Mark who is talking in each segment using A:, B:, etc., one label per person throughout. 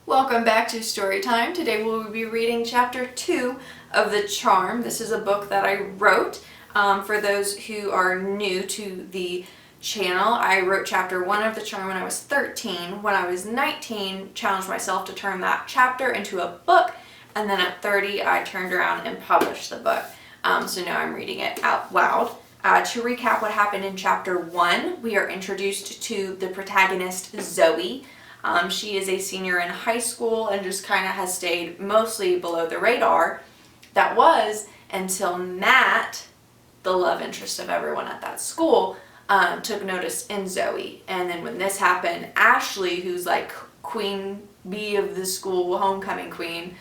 A: Welcome back to Story Time. Today we'll be reading Chapter 2 of The Charm. This is a book that I wrote. For those who are new to the channel, I wrote Chapter 1 of The Charm when I was 13. When I was 19, challenged myself to turn that chapter into a book, and then at 30, I turned around and published the book. So now I'm reading it out loud. To recap what happened in Chapter 1, we are introduced to the protagonist, Zoe. She is a senior in high school and just kind of has stayed mostly below the radar. That was until Matt, the love interest of everyone at that school, took notice in Zoe. And then when this happened, Ashley, who's like queen bee of the school, homecoming queen,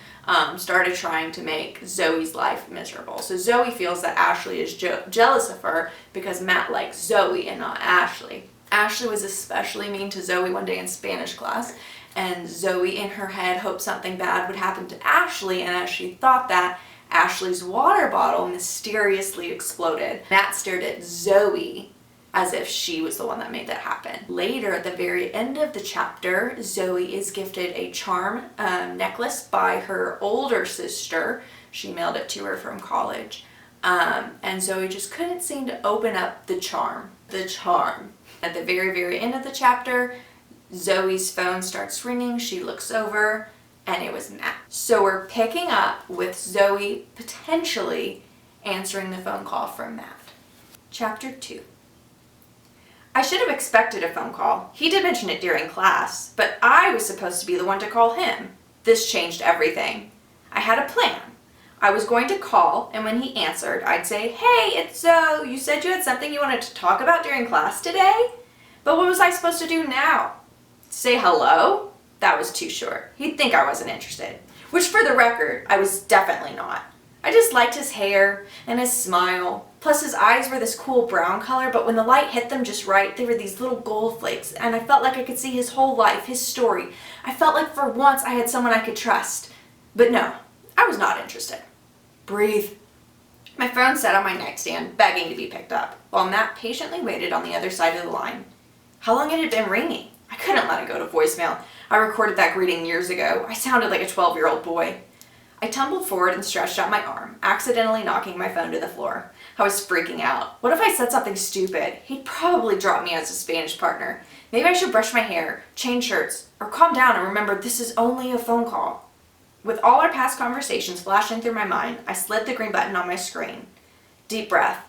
A: started trying to make Zoe's life miserable. So Zoe feels that Ashley is jealous of her because Matt likes Zoe and not Ashley. Ashley was especially mean to Zoe one day in Spanish class, and Zoe in her head hoped something bad would happen to Ashley, and as she thought that, Ashley's water bottle mysteriously exploded. Matt stared at Zoe as if she was the one that made that happen. Later, at the very end of the chapter, Zoe is gifted a charm necklace by her older sister. She mailed it to her from college. And Zoe just couldn't seem to open up the charm. The charm. At the very, very end of the chapter, Zoe's phone starts ringing. She looks over, and it was Matt. So we're picking up with Zoe potentially answering the phone call from Matt. Chapter 2. I should have expected a phone call. He did mention it during class, but I was supposed to be the one to call him. This changed everything. I had a plan. I was going to call, and when he answered, I'd say, "Hey, it's Zoe. You said you had something you wanted to talk about during class today?" But what was I supposed to do now? Say hello? That was too short. He'd think I wasn't interested. Which, for the record, I was definitely not. I just liked his hair and his smile. Plus, his eyes were this cool brown color, but when the light hit them just right, they were these little gold flakes, and I felt like I could see his whole life, his story. I felt like for once I had someone I could trust. But no, I was not interested. Breathe. My phone sat on my nightstand, begging to be picked up, while Matt patiently waited on the other side of the line. How long had it been ringing? I couldn't let it go to voicemail. I recorded that greeting years ago. I sounded like a 12-year-old boy. I tumbled forward and stretched out my arm, accidentally knocking my phone to the floor. I was freaking out. What if I said something stupid? He'd probably drop me as a Spanish partner. Maybe I should brush my hair, change shirts, or calm down and remember this is only a phone call. With all our past conversations flashing through my mind, I slid the green button on my screen. Deep breath.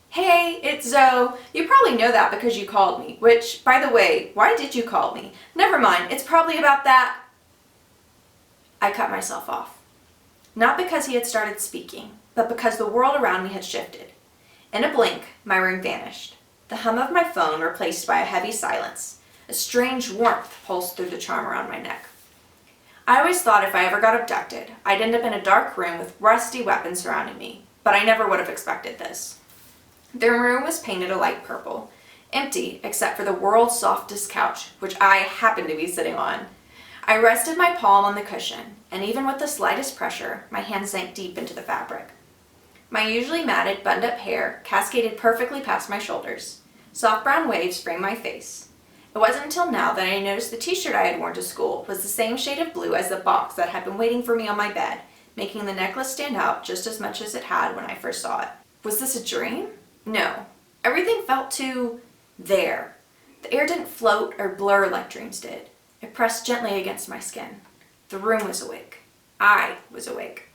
A: Hey, it's Zoe. You probably know that because you called me, which, by the way, why did you call me? Never mind, it's probably about that. I cut myself off. Not because he had started speaking, but because the world around me had shifted. In a blink, my ring vanished. The hum of my phone replaced by a heavy silence. A strange warmth pulsed through the charm around my neck. I always thought if I ever got abducted, I'd end up in a dark room with rusty weapons surrounding me, but I never would have expected this. The room was painted a light purple, empty except for the world's softest couch, which I happened to be sitting on. I rested my palm on the cushion, and even with the slightest pressure, my hand sank deep into the fabric. My usually matted, buttoned-up hair cascaded perfectly past my shoulders. Soft brown waves framed my face. It wasn't until now that I noticed the t-shirt I had worn to school was the same shade of blue as the box that had been waiting for me on my bed, making the necklace stand out just as much as it had when I first saw it. Was this a dream? No. Everything felt too there. The air didn't float or blur like dreams did. It pressed gently against my skin. The room was awake. I was awake.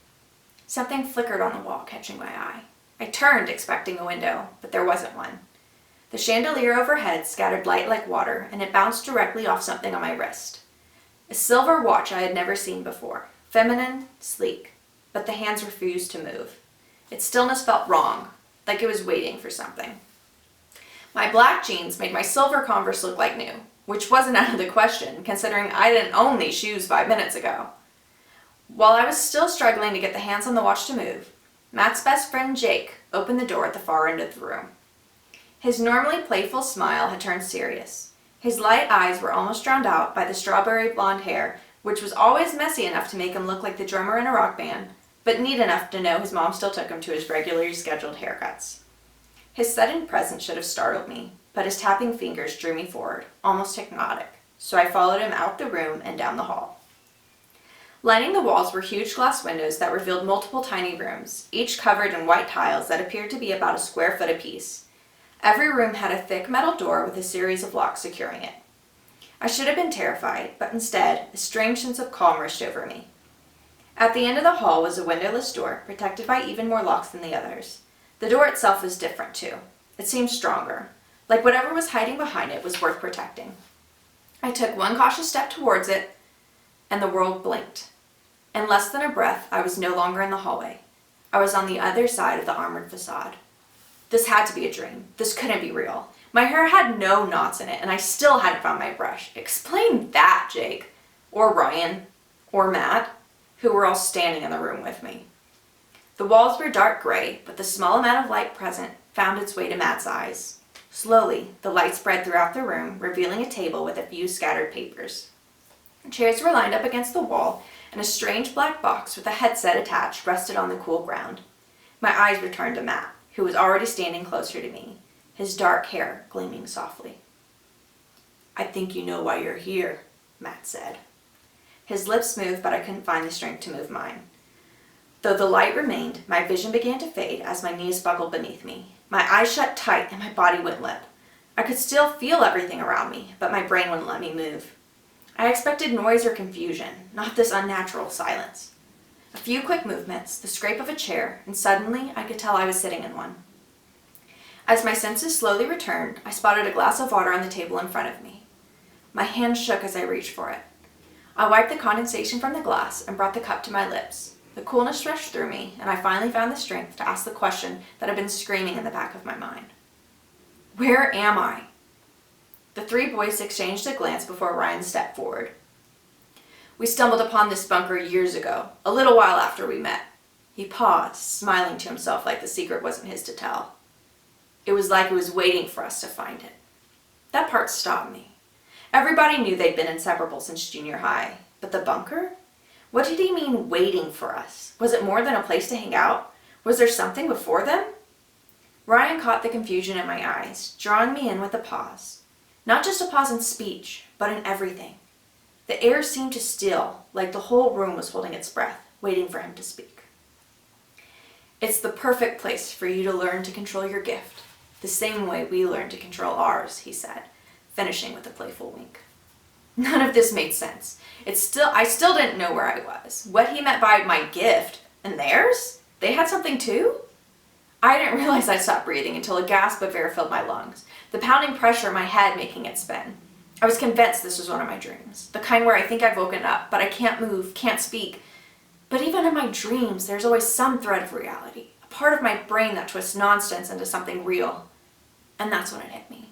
A: Something flickered on the wall, catching my eye. I turned, expecting a window, but there wasn't one. The chandelier overhead scattered light like water, and it bounced directly off something on my wrist. A silver watch I had never seen before. Feminine, sleek, but the hands refused to move. Its stillness felt wrong, like it was waiting for something. My black jeans made my silver Converse look like new, which wasn't out of the question, considering I didn't own these shoes 5 minutes ago. While I was still struggling to get the hands on the watch to move, Matt's best friend Jake opened the door at the far end of the room. His normally playful smile had turned serious. His light eyes were almost drowned out by the strawberry blonde hair, which was always messy enough to make him look like the drummer in a rock band, but neat enough to know his mom still took him to his regularly scheduled haircuts. His sudden presence should have startled me, but his tapping fingers drew me forward, almost hypnotic, so I followed him out the room and down the hall. Lining the walls were huge glass windows that revealed multiple tiny rooms, each covered in white tiles that appeared to be about a square foot apiece. Every room had a thick metal door with a series of locks securing it. I should have been terrified, but instead, a strange sense of calm rushed over me. At the end of the hall was a windowless door, protected by even more locks than the others. The door itself was different, too. It seemed stronger, like whatever was hiding behind it was worth protecting. I took one cautious step towards it, and the world blinked. In less than a breath, I was no longer in the hallway. I was on the other side of the armored facade. This had to be a dream. This couldn't be real. My hair had no knots in it, and I still hadn't found my brush. Explain that, Jake. Or Ryan. Or Matt, who were all standing in the room with me. The walls were dark gray, but the small amount of light present found its way to Matt's eyes. Slowly, the light spread throughout the room, revealing a table with a few scattered papers. Chairs were lined up against the wall, and a strange black box with a headset attached rested on the cool ground. My eyes returned to Matt, who was already standing closer to me, his dark hair gleaming softly. "I think you know why you're here," Matt said. His lips moved, but I couldn't find the strength to move mine. Though the light remained, my vision began to fade as my knees buckled beneath me. My eyes shut tight and my body went limp. I could still feel everything around me, but my brain wouldn't let me move. I expected noise or confusion, not this unnatural silence. A few quick movements, the scrape of a chair, and suddenly I could tell I was sitting in one. As my senses slowly returned, I spotted a glass of water on the table in front of me. My hand shook as I reached for it. I wiped the condensation from the glass and brought the cup to my lips. The coolness rushed through me, and I finally found the strength to ask the question that had been screaming in the back of my mind. Where am I? The three boys exchanged a glance before Ryan stepped forward. "We stumbled upon this bunker years ago, a little while after we met." He paused, smiling to himself like the secret wasn't his to tell. "It was like it was waiting for us to find it." That part stopped me. Everybody knew they'd been inseparable since junior high, but the bunker? What did he mean, waiting for us? Was it more than a place to hang out? Was there something before them? Ryan caught the confusion in my eyes, drawing me in with a pause. Not just a pause in speech, but in everything. The air seemed to still, like the whole room was holding its breath, waiting for him to speak. "It's the perfect place for you to learn to control your gift, the same way we learned to control ours," he said, finishing with a playful wink. None of this made sense. I still didn't know where I was, what he meant by my gift, and theirs? They had something too? I didn't realize I'd stopped breathing until a gasp of air filled my lungs, the pounding pressure in my head making it spin. I was convinced this was one of my dreams, the kind where I think I've woken up, but I can't move, can't speak. But even in my dreams, there's always some thread of reality, a part of my brain that twists nonsense into something real. And that's when it hit me.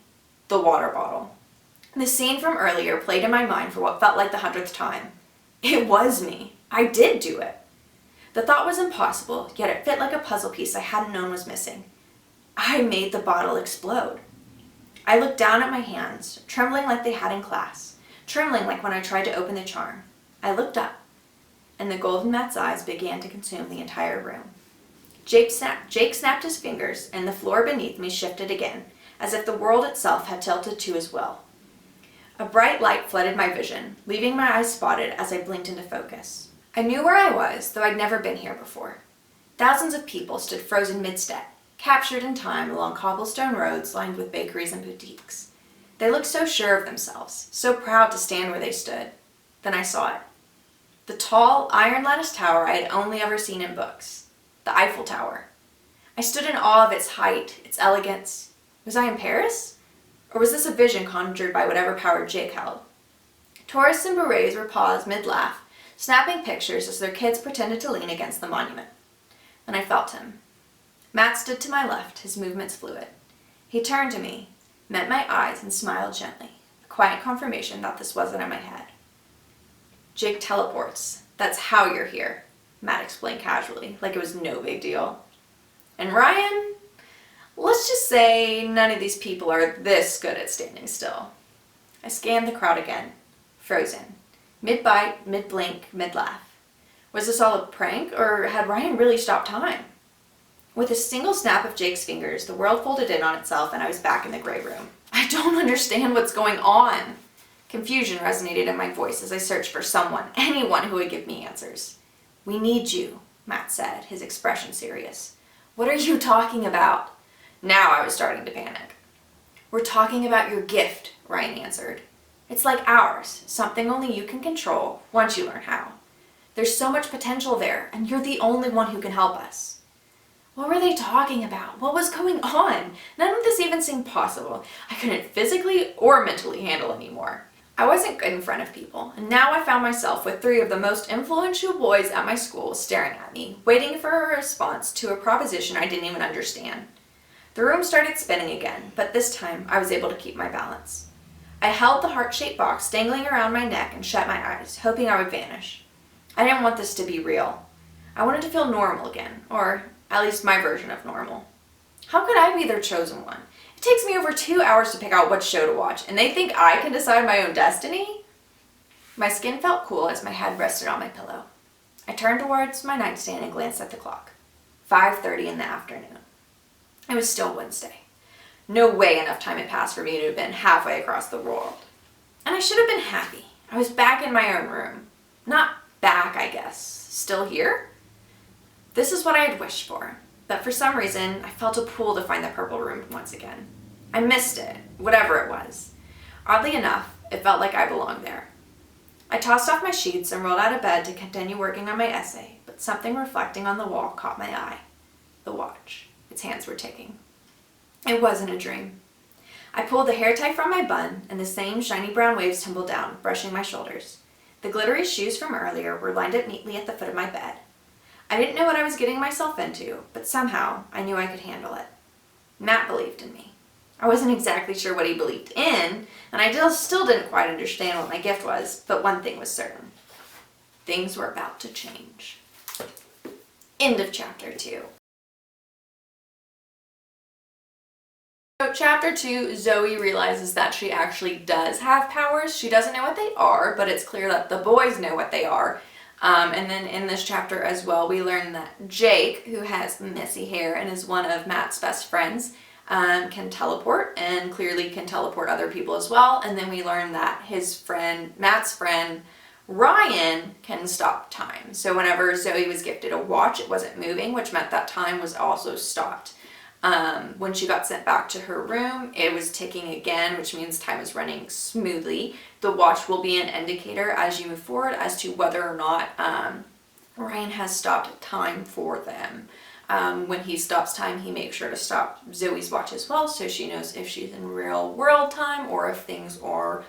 A: The water bottle. The scene from earlier played in my mind for what felt like the 100th time. It was me. I did do it. The thought was impossible, yet it fit like a puzzle piece I hadn't known was missing. I made the bottle explode. I looked down at my hands, trembling like they had in class, trembling like when I tried to open the charm. I looked up, and the golden Matt's eyes began to consume the entire room. Jake snapped his fingers, and the floor beneath me shifted again, as if the world itself had tilted to his will. A bright light flooded my vision, leaving my eyes spotted as I blinked into focus. I knew where I was, though I'd never been here before. Thousands of people stood frozen mid-step, captured in time along cobblestone roads lined with bakeries and boutiques. They looked so sure of themselves, so proud to stand where they stood. Then I saw it. The tall, iron-latticed tower I had only ever seen in books. The Eiffel Tower. I stood in awe of its height, its elegance. Was I in Paris? Or was this a vision conjured by whatever power Jake held? Tourists in berets were paused mid-laugh, snapping pictures as their kids pretended to lean against the monument. And I felt him. Matt stood to my left, his movements fluid. He turned to me, met my eyes, and smiled gently, a quiet confirmation that this wasn't in my head. "Jake teleports. That's how you're here," Matt explained casually, like it was no big deal. "And Ryan? Let's just say none of these people are this good at standing still." I scanned the crowd again, frozen. Mid-bite, mid-blink, mid-laugh. Was this all a prank, or had Ryan really stopped time? With a single snap of Jake's fingers, the world folded in on itself and I was back in the gray room. "I don't understand what's going on," Confusion resonated in my voice as I searched for someone, anyone who would give me answers. "We need you," Matt said, his expression serious. "What are you talking about?" Now I was starting to panic. "We're talking about your gift," Ryan answered. "It's like ours, something only you can control once you learn how. There's so much potential there, and you're the only one who can help us." What were they talking about? What was going on? None of this even seemed possible. I couldn't physically or mentally handle anymore. I wasn't good in front of people, and now I found myself with 3 of the most influential boys at my school staring at me, waiting for a response to a proposition I didn't even understand. The room started spinning again, but this time I was able to keep my balance. I held the heart-shaped box dangling around my neck and shut my eyes, hoping I would vanish. I didn't want this to be real. I wanted to feel normal again, or at least my version of normal. How could I be their chosen one? It takes me over 2 hours to pick out what show to watch, and they think I can decide my own destiny? My skin felt cool as my head rested on my pillow. I turned towards my nightstand and glanced at the clock. 5:30 in the afternoon. It was still Wednesday. No way enough time had passed for me to have been halfway across the world. And I should have been happy. I was back in my own room. Not back, I guess. Still here? This is what I had wished for. But for some reason, I felt a pull to find the purple room once again. I missed it, whatever it was. Oddly enough, it felt like I belonged there. I tossed off my sheets and rolled out of bed to continue working on my essay, but something reflecting on the wall caught my eye. The watch. Its hands were ticking. It wasn't a dream. I pulled the hair tie from my bun, and the same shiny brown waves tumbled down, brushing my shoulders. The glittery shoes from earlier were lined up neatly at the foot of my bed. I didn't know what I was getting myself into, but somehow I knew I could handle it. Matt believed in me. I wasn't exactly sure what he believed in, and I still didn't quite understand what my gift was, but one thing was certain. Things were about to change. End of chapter 2. So chapter 2, Zoe realizes that she actually does have powers. She doesn't know what they are, but it's clear that the boys know what they are. And then in this chapter as well, we learn that Jake, who has messy hair and is one of Matt's best friends, can teleport and clearly can teleport other people as well. And then we learn that his friend, Matt's friend, Ryan, can stop time. So whenever Zoe was gifted a watch, it wasn't moving, which meant that time was also stopped. When she got sent back to her room, it was ticking again, which means time is running smoothly. The watch will be an indicator as you move forward as to whether or not Ryan has stopped time for them. When he stops time, he makes sure to stop Zoe's watch as well, so she knows if she's in real world time or if things are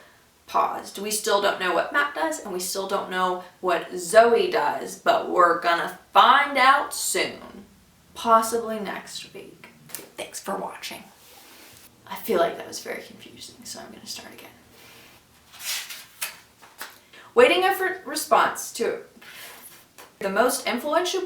A: paused. We still don't know what Matt does, and we still don't know what Zoe does, but we're gonna find out soon. Possibly next week. Thanks for watching. I feel like that was very confusing, so I'm going to start again. Waiting for response to the most influential